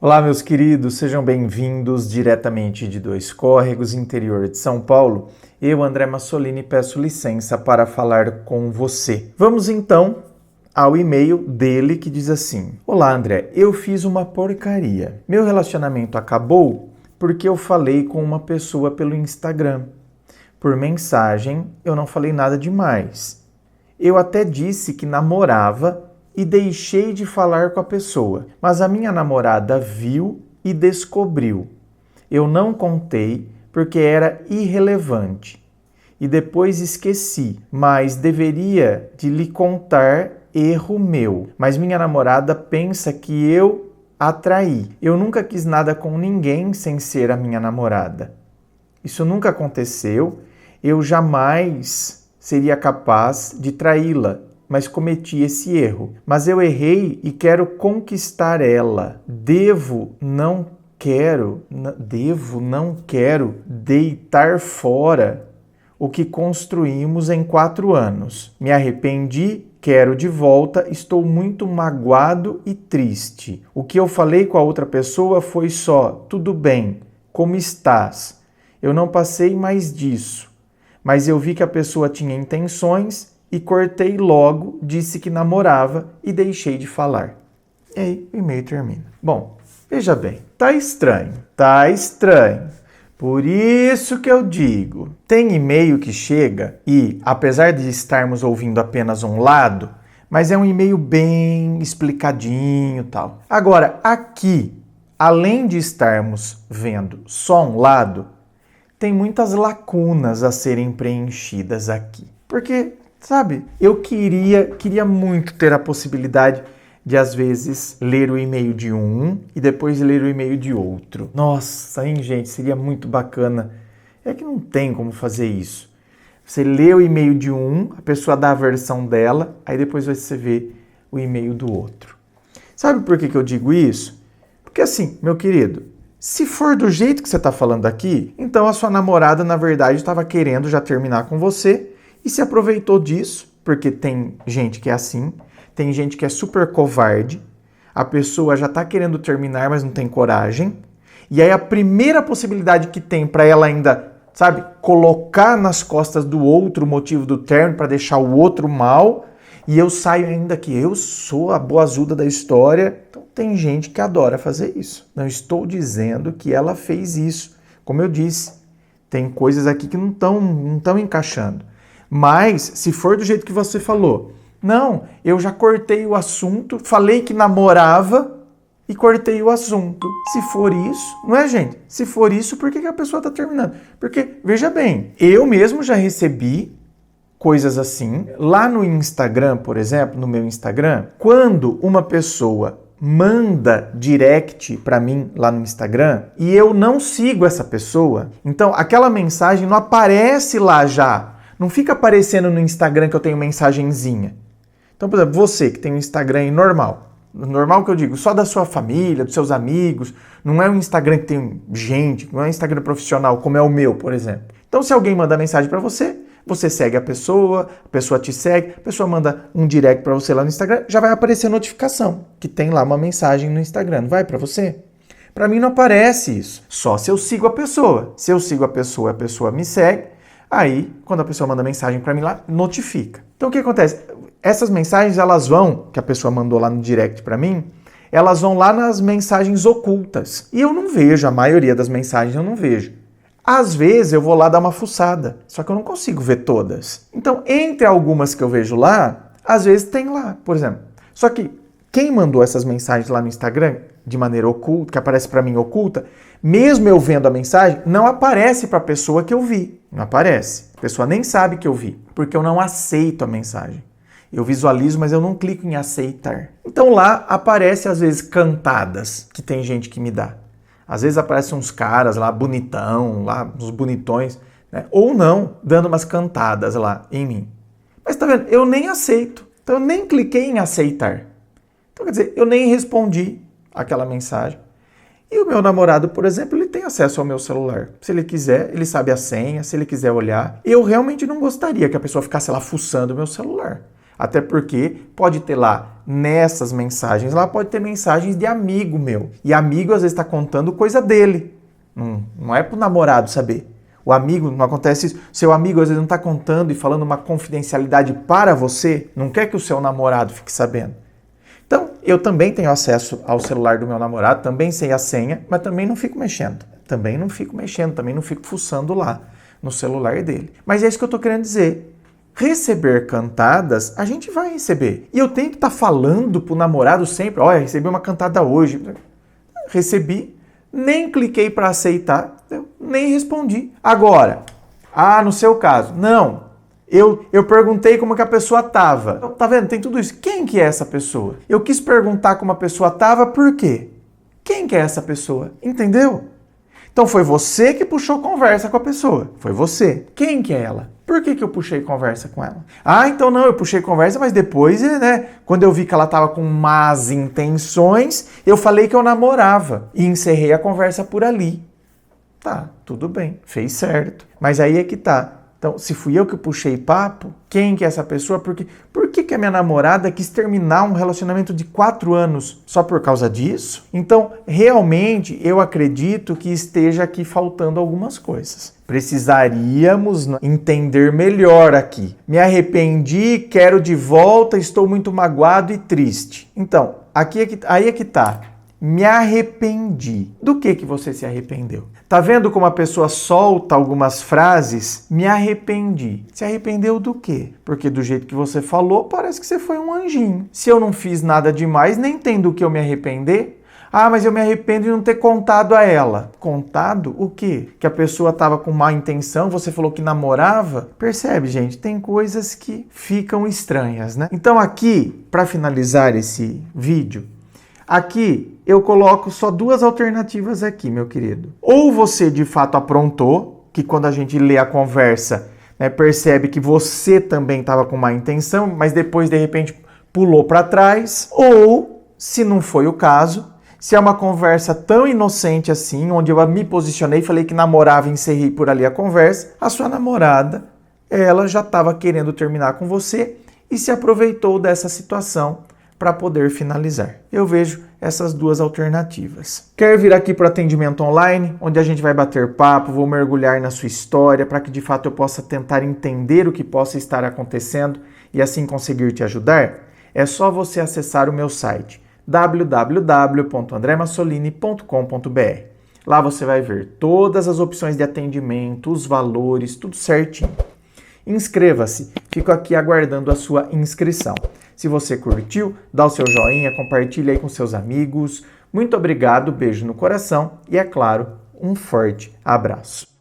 Olá, meus queridos, sejam bem-vindos diretamente de Dois Córregos, interior de São Paulo. Eu, André Massolini, peço licença para falar com você. Vamos então ao e-mail dele que diz assim: Olá, André, eu fiz uma porcaria. Meu relacionamento acabou porque eu falei com uma pessoa pelo Instagram. Por mensagem, eu não falei nada demais. Eu até disse que namorava e deixei de falar com a pessoa, mas a minha namorada viu e descobriu. Eu não contei porque era irrelevante e depois esqueci, mas deveria de lhe contar, erro meu. Mas minha namorada pensa que eu a traí. Eu nunca quis nada com ninguém sem ser a minha namorada. Isso nunca aconteceu, eu jamais seria capaz de traí-la, mas cometi esse erro. Mas eu errei e quero conquistar ela. Devo, não quero deitar fora o que construímos em 4 anos. Me arrependi, quero de volta, estou muito magoado e triste. O que eu falei com a outra pessoa foi só, tudo bem, como estás? Eu não passei mais disso, mas eu vi que a pessoa tinha intenções e cortei logo, disse que namorava e deixei de falar. E aí o e-mail termina. Bom, veja bem, tá estranho. Por isso que eu digo, tem e-mail que chega e, apesar de estarmos ouvindo apenas um lado, mas é um e-mail bem explicadinho e tal. Agora, aqui, além de estarmos vendo só um lado, tem muitas lacunas a serem preenchidas aqui. Porque, sabe, eu queria muito ter a possibilidade de, às vezes, ler o e-mail de um e depois ler o e-mail de outro. Nossa, hein, gente, seria muito bacana. É que não tem como fazer isso. Você lê o e-mail de um, a pessoa dá a versão dela, aí depois você vê o e-mail do outro. Sabe por que eu digo isso? Porque assim, meu querido, se for do jeito que você está falando aqui, então a sua namorada, na verdade, estava querendo já terminar com você e se aproveitou disso, porque tem gente que é assim, tem gente que é super covarde, a pessoa já está querendo terminar, mas não tem coragem, e aí a primeira possibilidade que tem para ela ainda, sabe, colocar nas costas do outro o motivo do término para deixar o outro mal, e eu saio ainda que eu sou a boazuda da história. Então tem gente que adora fazer isso. Não estou dizendo que ela fez isso. Como eu disse, tem coisas aqui que não estão encaixando. Mas, se for do jeito que você falou, não, eu já cortei o assunto, falei que namorava e cortei o assunto. Se for isso, não é, gente? Se for isso, por que a pessoa está terminando? Porque, veja bem, eu mesmo já recebi coisas assim. Lá no Instagram, por exemplo, no meu Instagram, quando uma pessoa manda direct para mim lá no Instagram e eu não sigo essa pessoa, então aquela mensagem não aparece lá já. Não fica aparecendo no Instagram que eu tenho mensagenzinha. Então, por exemplo, você que tem um Instagram normal que eu digo, só da sua família, dos seus amigos, não é um Instagram que tem gente, não é um Instagram profissional como é o meu, por exemplo. Então, se alguém manda mensagem para você, você segue a pessoa te segue, a pessoa manda um direct para você lá no Instagram, já vai aparecer a notificação que tem lá uma mensagem no Instagram, não vai para você? Para mim não aparece isso, só se eu sigo a pessoa. Se eu sigo a pessoa me segue, aí, quando a pessoa manda mensagem para mim lá, notifica. Então, o que acontece? Essas mensagens, elas vão, que a pessoa mandou lá no direct para mim, elas vão lá nas mensagens ocultas. E eu não vejo, a maioria das mensagens eu não vejo. Às vezes, eu vou lá dar uma fuçada, só que eu não consigo ver todas. Então, entre algumas que eu vejo lá, às vezes tem lá, por exemplo. Só que quem mandou essas mensagens lá no Instagram, de maneira oculta, que aparece para mim oculta, mesmo eu vendo a mensagem, não aparece para a pessoa que eu vi. Não aparece. A pessoa nem sabe que eu vi, porque eu não aceito a mensagem. Eu visualizo, mas eu não clico em aceitar. Então lá aparece às vezes cantadas, que tem gente que me dá. Às vezes aparecem uns caras lá bonitão, lá uns bonitões, né? Ou não, dando umas cantadas lá em mim. Mas tá vendo? Eu nem aceito. Então eu nem cliquei em aceitar. Então quer dizer, eu nem respondi aquela mensagem. E o meu namorado, por exemplo, ele tem acesso ao meu celular. Se ele quiser, ele sabe a senha, se ele quiser olhar. Eu realmente não gostaria que a pessoa ficasse lá fuçando o meu celular. Até porque pode ter lá, nessas mensagens lá, pode ter mensagens de amigo meu. E amigo às vezes está contando coisa dele. Não é pro namorado saber. O amigo, não acontece isso. Seu amigo às vezes não está contando e falando uma confidencialidade para você. Não quer que o seu namorado fique sabendo. Então, eu também tenho acesso ao celular do meu namorado, também sei a senha, mas também não fico mexendo. Também não fico fuçando lá no celular dele. Mas é isso que eu estou querendo dizer. Receber cantadas, a gente vai receber. E eu tenho que estar falando pro namorado sempre, olha, recebi uma cantada hoje. Recebi, nem cliquei para aceitar, nem respondi. Agora, no seu caso, não. Eu perguntei como que a pessoa estava. Tá vendo? Tem tudo isso. Quem que é essa pessoa? Eu quis perguntar como a pessoa estava, por quê? Quem que é essa pessoa? Entendeu? Então foi você que puxou conversa com a pessoa. Foi você. Quem que é ela? Por que eu puxei conversa com ela? Então não, eu puxei conversa, mas depois, quando eu vi que ela estava com más intenções, eu falei que eu namorava e encerrei a conversa por ali. Tá, tudo bem, fez certo. Mas aí é que tá. Então, se fui eu que puxei papo, quem que é essa pessoa? Por que a minha namorada quis terminar um relacionamento de 4 anos só por causa disso? Então, realmente, eu acredito que esteja aqui faltando algumas coisas. Precisaríamos entender melhor aqui. Me arrependi, quero de volta, estou muito magoado e triste. Então, aí é que tá. Me arrependi. Do que você se arrependeu? Tá vendo como a pessoa solta algumas frases? Me arrependi. Se arrependeu do quê? Porque do jeito que você falou, parece que você foi um anjinho. Se eu não fiz nada demais, nem tem do que eu me arrepender. Mas eu me arrependo de não ter contado a ela. Contado o quê? Que a pessoa estava com má intenção, você falou que namorava? Percebe, gente? Tem coisas que ficam estranhas, né? Então aqui, para finalizar esse vídeo, aqui eu coloco só 2 alternativas aqui, meu querido. Ou você de fato aprontou, que quando a gente lê a conversa, percebe que você também estava com má intenção, mas depois de repente pulou para trás. Ou, se não foi o caso, se é uma conversa tão inocente assim, onde eu me posicionei, falei que namorava e encerrei por ali a conversa, a sua namorada, ela já estava querendo terminar com você e se aproveitou dessa situação para poder finalizar. Eu vejo essas 2 alternativas. Quer vir aqui para o atendimento online, onde a gente vai bater papo, vou mergulhar na sua história para que de fato eu possa tentar entender o que possa estar acontecendo e assim conseguir te ajudar? É só você acessar o meu site www.andremassolini.com.br. Lá você vai ver todas as opções de atendimento, os valores, tudo certinho. Inscreva-se, fico aqui aguardando a sua inscrição. Se você curtiu, dá o seu joinha, compartilha aí com seus amigos. Muito obrigado, beijo no coração e, é claro, um forte abraço.